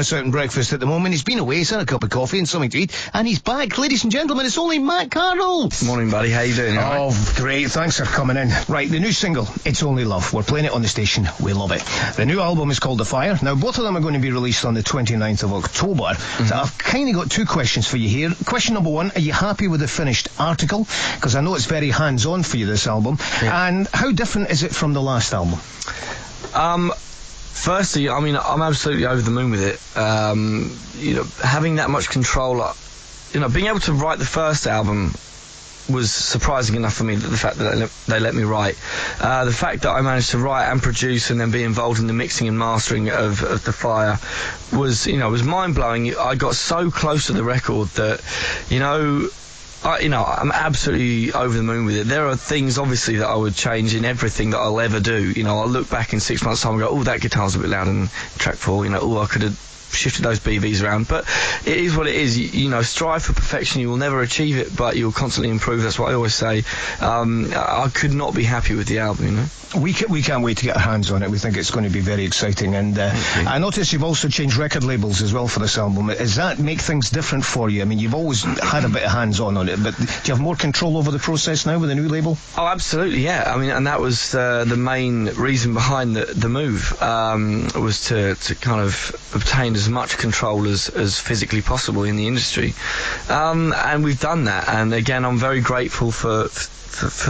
Out in breakfast at the moment. He's been away, he's had a cup of coffee and something to eat, and he's back. Ladies and gentlemen, it's only Matt Cardle. Morning, buddy. How you doing? Oh, right? Great. Thanks for coming in. Right, the new single, It's Only Love. We're playing it on the station. We love it. The new album is called The Fire. Now, both of them are going to be released on the 29th of October. So I've kind of got two questions for you here. Question number one, are you happy with the finished article? Because I know it's very hands-on for you, this album. Yeah. And how different is it from the last album? Firstly, I mean, I'm absolutely over the moon with it. You know, having that much control, you know, being able to write the first album was surprising enough for me, the fact that they let me write. The fact that I managed to write and produce and then be involved in the mixing and mastering of The Fire was, you know, was mind-blowing. I got so close to the record that, you know, I'm absolutely over the moon with it. There are things, obviously, that I would change in everything that I'll ever do. You know, I'll look back in 6 months' time and go, oh, that guitar's a bit loud in track 4. You know, oh, I could have shifted those BVs around. But it is what it is. You know, strive for perfection. You will never achieve it, but you'll constantly improve. That's what I always say. I could not be happy with the album, you know. We can't wait to get our hands on it. We think it's going to be very exciting. And I notice you've also changed record labels as well for this album. Does that make things different for you? I mean, you've always had a bit of hands-on on it, but do you have more control over the process now with the new label? Oh, absolutely, yeah. I mean, and that was the main reason behind the move, was to kind of obtain as much control as physically possible in the industry. And we've done that. And again, I'm very grateful for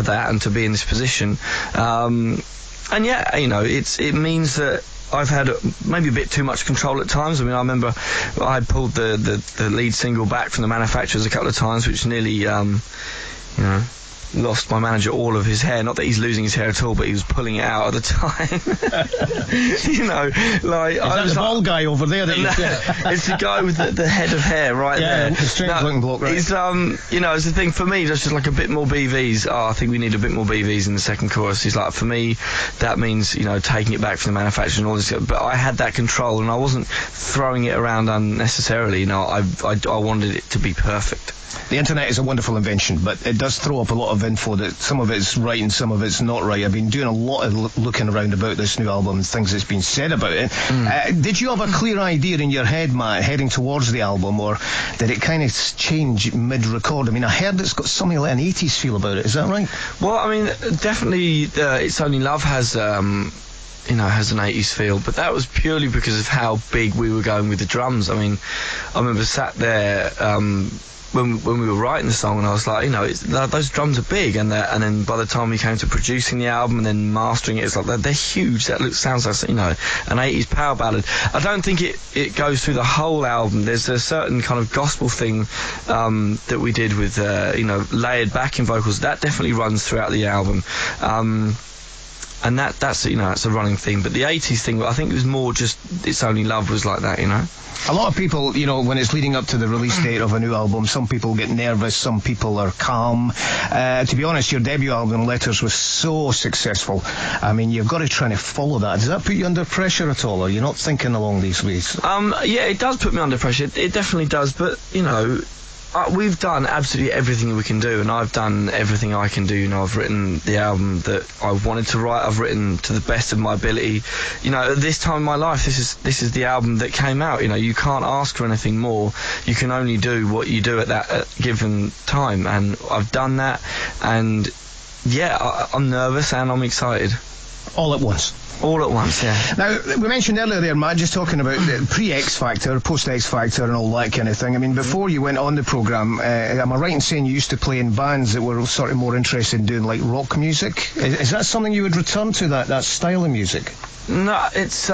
that and to be in this position. And yeah, you know, it means that I've had maybe a bit too much control at times. I mean, I remember I pulled the lead single back from the manufacturers a couple of times, which nearly, you know, lost my manager all of his hair. Not that he's losing his hair at all, but he was pulling it out at the time. You know, like... Is that the bald guy over there? It's the guy with the head of hair right there. Yeah, strange looking bloke, right? He's, you know, it's the thing for me, just like a bit more BVs. Oh, I think we need a bit more BVs in the second chorus. He's like, for me, that means, you know, taking it back from the manufacturer and all this. But I had that control and I wasn't throwing it around unnecessarily. You know, I wanted it to be perfect. The internet is a wonderful invention, but it does throw up a lot of info that some of it's right and some of it's not right. I've been doing a lot of looking around about this new album and things that's been said about it. Did you have a clear idea in your head, Matt, heading towards the album, or did it kind of change mid-record? I mean, I heard it's got something like an 80s feel about it. Is that right? Well, I mean, definitely It's Only Love has... you know, has an 80s feel, but that was purely because of how big we were going with the drums. I mean, I remember sat there when we were writing the song, and I was like, you know, those drums are big, and then by the time we came to producing the album and then mastering it, it's like they're huge. Sounds like, you know, an 80s power ballad. I don't think it goes through the whole album. There's a certain kind of gospel thing that we did with you know, layered backing vocals that definitely runs throughout the album. And that's, you know, that's a running theme. But the 80s thing, I think it was more just It's Only Love was like that, you know. A lot of people, you know, when it's leading up to the release date of a new album, some people get nervous, some people are calm. To be honest, your debut album, Letters, was so successful. I mean, you've got to try to follow that. Does that put you under pressure at all, or you're not thinking along these ways? Yeah, it does put me under pressure. It definitely does, but, you know... we've done absolutely everything we can do, and I've done everything I can do. You know, I've written the album that I wanted to write. I've written to the best of my ability. You know, at this time in my life, this is the album that came out. You know, you can't ask for anything more. You can only do what you do at that given time, and I've done that. And yeah, I'm nervous and I'm excited. All at once. All at once, yeah. Now, we mentioned earlier there, Matt, just talking about the pre-X Factor, post-X Factor and all that kind of thing. I mean, before you went on the programme, am I right in saying you used to play in bands that were sort of more interested in doing, like, rock music? Is that something you would return to, that style of music? No, it's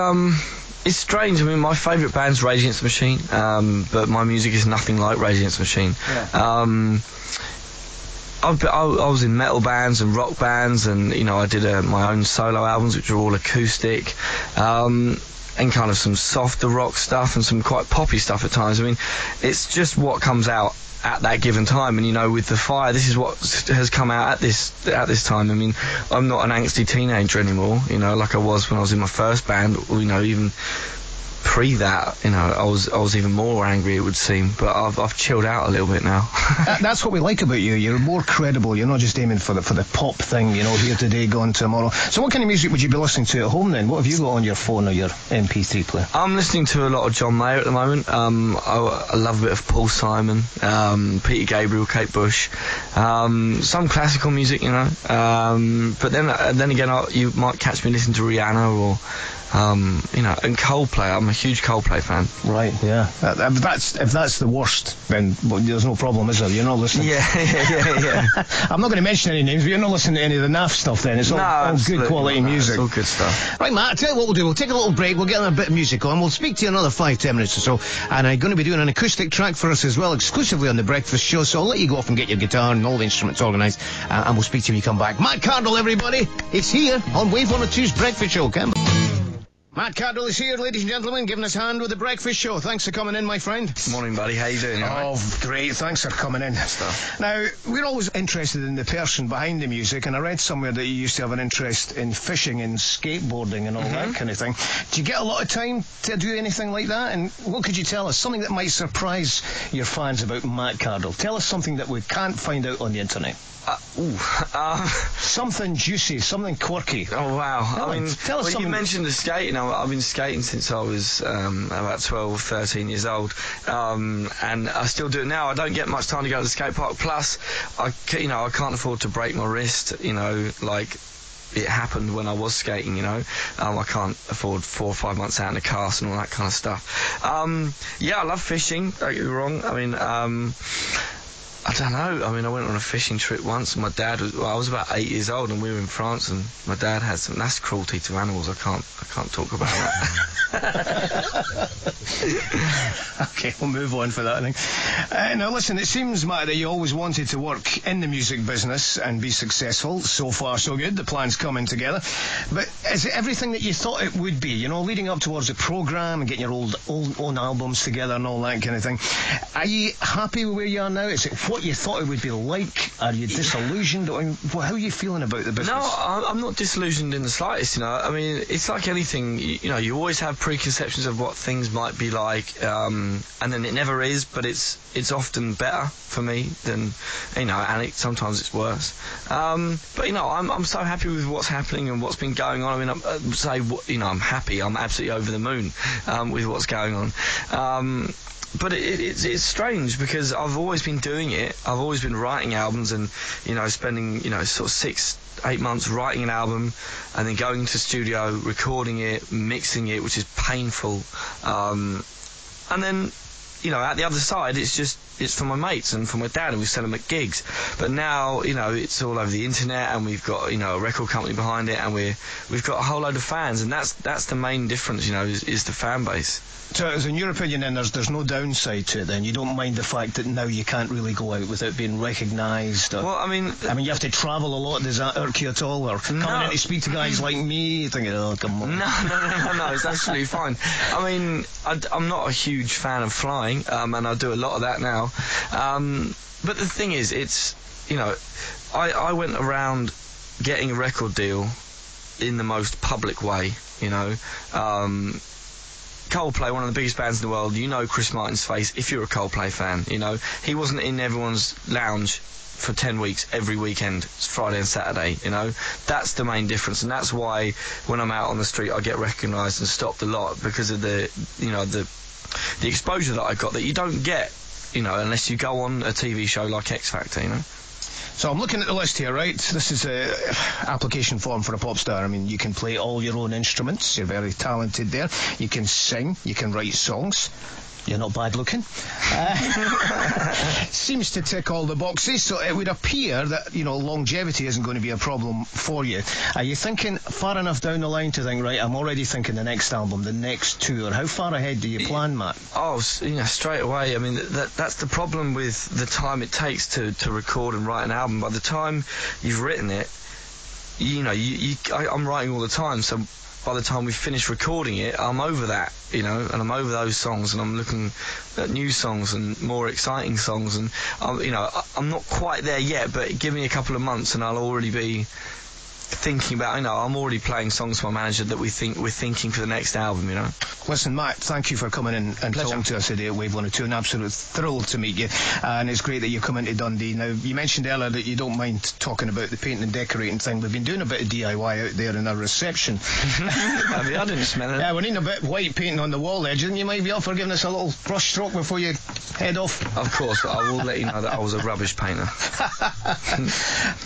strange. I mean, my favourite band's Rage Against the Machine, but my music is nothing like Rage Against the Machine. Yeah. I was in metal bands and rock bands, and, you know, I did my own solo albums, which are all acoustic, and kind of some softer rock stuff and some quite poppy stuff at times. I mean, it's just what comes out at that given time, and, you know, with The Fire, this is what has come out at this time. I mean, I'm not an angsty teenager anymore, you know, like I was when I was in my first band, or, you know, even pre that, I was even more angry, it would seem, but I've chilled out a little bit now. That's what we like about you. You're more credible. You're not just aiming for the pop thing, here today, gone tomorrow. So what kind of music would you be listening to at home then? What have you got on your phone or your MP3 player? I'm listening to a lot of John Mayer at the moment. I love a bit of Paul Simon, Peter Gabriel, Kate Bush, some classical music, but then again, you might catch me listening to Rihanna or and Coldplay. I'm a huge Coldplay fan. Right, yeah. If that's the worst, then there's no problem, is there? You're not listening. Yeah. I'm not going to mention any names, but you're not listening to any of the naff stuff then. It's all good quality music. It's all good stuff. Right, Matt, I'll tell you what we'll do. We'll take a little break. We'll get a bit of music on. We'll speak to you another 5-10 minutes or so. And I'm going to be doing an acoustic track for us as well, exclusively on The Breakfast Show. So I'll let you go off and get your guitar and all the instruments organised. And we'll speak to you when you come back. Matt Cardle, everybody. It's here on Wave 102's Breakfast Show. Matt Cardle is here, ladies and gentlemen, giving us a hand with The Breakfast Show. Thanks for coming in, my friend. Morning, buddy. How you doing? Great. Thanks for coming in. Now, we're always interested in the person behind the music, and I read somewhere that you used to have an interest in fishing and skateboarding and all that kind of thing. Do you get a lot of time to do anything like that? And what could you tell us? Something that might surprise your fans about Matt Cardle. Tell us something that we can't find out on the internet. Something juicy, something quirky. Oh, wow. Tell us something. You mentioned the skating. I've been skating since I was about 12, 13 years old, and I still do it now. I don't get much time to go to the skate park. Plus, I can't afford to break my wrist, like it happened when I was skating, I can't afford 4 or 5 months out in a cast and all that kind of stuff. I love fishing, don't get me wrong. I don't know. I went on a fishing trip once. My dad I was about 8 years old, and we were in France, and my dad had some. That's cruelty to animals. I can't talk about that. Okay, we'll move on for that, I think. Now, listen, it seems, Matt, that you always wanted to work in the music business and be successful. So far, so good. The plan's coming together. But is it everything that you thought it would be? Leading up towards the programme and getting your own albums together and all that kind of thing. Are you happy with where you are now? Is it what you thought it would be like? Are you disillusioned? How are you feeling about the business? No, I'm not disillusioned in the slightest. It's like anything. You always have preconceptions of what things might be like, and then it never is. But it's often better for me than and sometimes it's worse. But I'm so happy with what's happening and what's been going on. I'm happy. I'm absolutely over the moon with what's going on. But it's strange because I've always been doing it. I've always been writing albums and, spending, sort of 6-8 months writing an album and then going to the studio, recording it, mixing it, which is painful. And then, at the other side, it's for my mates and for my dad, and we sell them at gigs. But now, it's all over the internet, and we've got, a record company behind it, and we've got a whole load of fans, and that's the main difference, is the fan base. So, as in your opinion, then there's no downside to it. Then you don't mind the fact that now you can't really go out without being recognised. Well, you have to travel a lot. Does that irk you at all? Or coming in to speak to guys like me, thinking, oh, come on. No, it's absolutely fine. I'm not a huge fan of flying, and I do a lot of that now. But the thing is, it's I went around getting a record deal in the most public way. Coldplay, one of the biggest bands in the world, Chris Martin's face if you're a Coldplay fan. He wasn't in everyone's lounge for 10 weeks every weekend, Friday and Saturday. That's the main difference, and that's why when I'm out on the street I get recognised and stopped a lot, because of the exposure that I got that you don't get unless you go on a TV show like X Factor. So I'm looking at the list here, right? This is a application form for a pop star. You can play all your own instruments. You're very talented there. You can sing. You can write songs. You're not bad looking. Seems to tick all the boxes. So it would appear that, longevity isn't going to be a problem for you. Are you thinking far enough down the line to think, right, I'm already thinking the next album, the next tour? How far ahead do you plan, Matt? Oh, straight away. That's the problem with the time it takes to record and write an album. By the time you've written it, I'm writing all the time, so by the time we finish recording it, I'm over that, and I'm over those songs, and I'm looking at new songs and more exciting songs, and I'm not quite there yet, but give me a couple of months and I'll already be thinking about, I'm already playing songs for my manager that we're thinking for the next album, Listen, Matt, thank you for coming in and talking to us today at Wave 102. An absolute thrill to meet you, and it's great that you're coming to Dundee. Now, you mentioned earlier that you don't mind talking about the painting and decorating thing. We've been doing a bit of DIY out there in our reception. I didn't smell it. Yeah, we need a bit of white painting on the wall there. Do you think you might be up for giving us a little brush stroke before you head off? Of course, but I will let you know that I was a rubbish painter.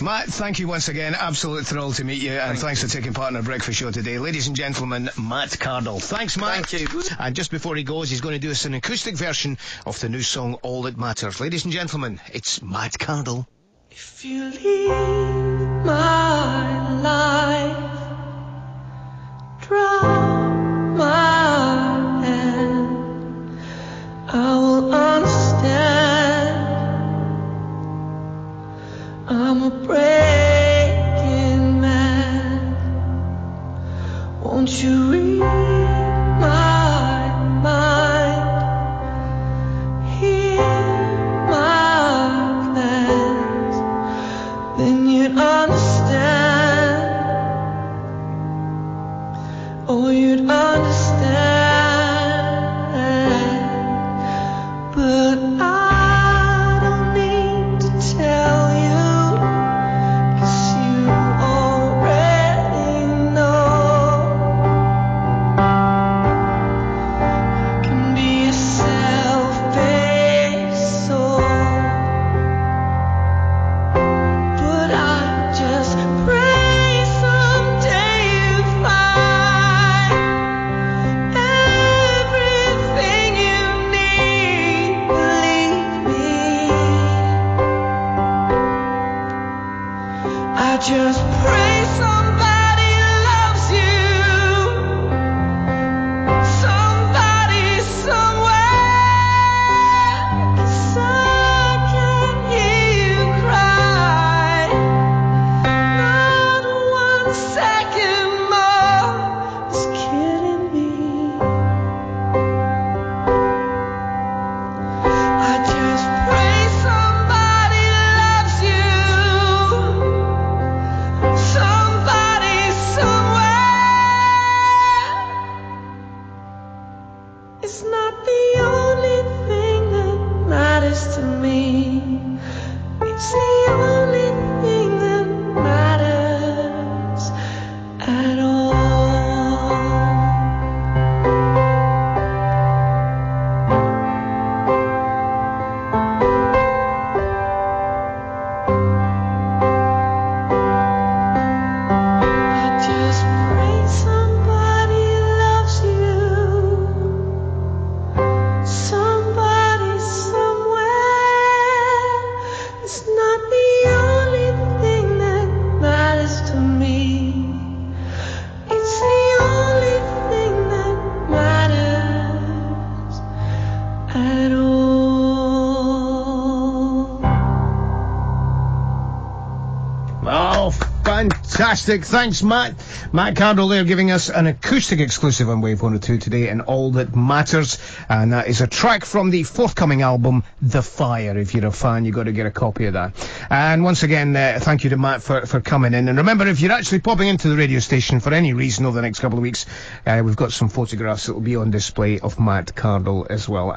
Matt, thank you once again. Absolute thrill to meet you, and thanks for taking part in our breakfast show today. Ladies and gentlemen, Matt Cardle. Thanks, Matt. Thank you. And just before he goes, he's going to do us an acoustic version of the new song All That Matters. Ladies and gentlemen, it's Matt Cardle. If you leave my life, drop my hand, I will understand. I'm a breaking man. Won't you read my mind, hear my plans, then you'd understand. Oh, you'd understand. But I don't need to tell you, 'cause you already know. I can be a self-based soul, but I just pray someday you find everything you need. Believe me, I just pray somebody loves you, somebody somewhere, 'cause I can hear you cry. Not 1 second more is killing me. I just pray somebody loves you, somebody somewhere. It's not the only thing that matters to me. It's the only thing that matters at all. I just pray somebody loves you, somebody somewhere. It's not the only thing that matters to me. It's the only thing that matters at all. Oh, fantastic. Thanks, Matt. Matt Cardle there giving us an acoustic exclusive on Wave 102 today, and All That Matters. And that is a track from the forthcoming album, The Fire. If you're a fan, you've got to get a copy of that. And once again, thank you to Matt for coming in. And remember, if you're actually popping into the radio station for any reason over the next couple of weeks, we've got some photographs that will be on display of Matt Cardle as well.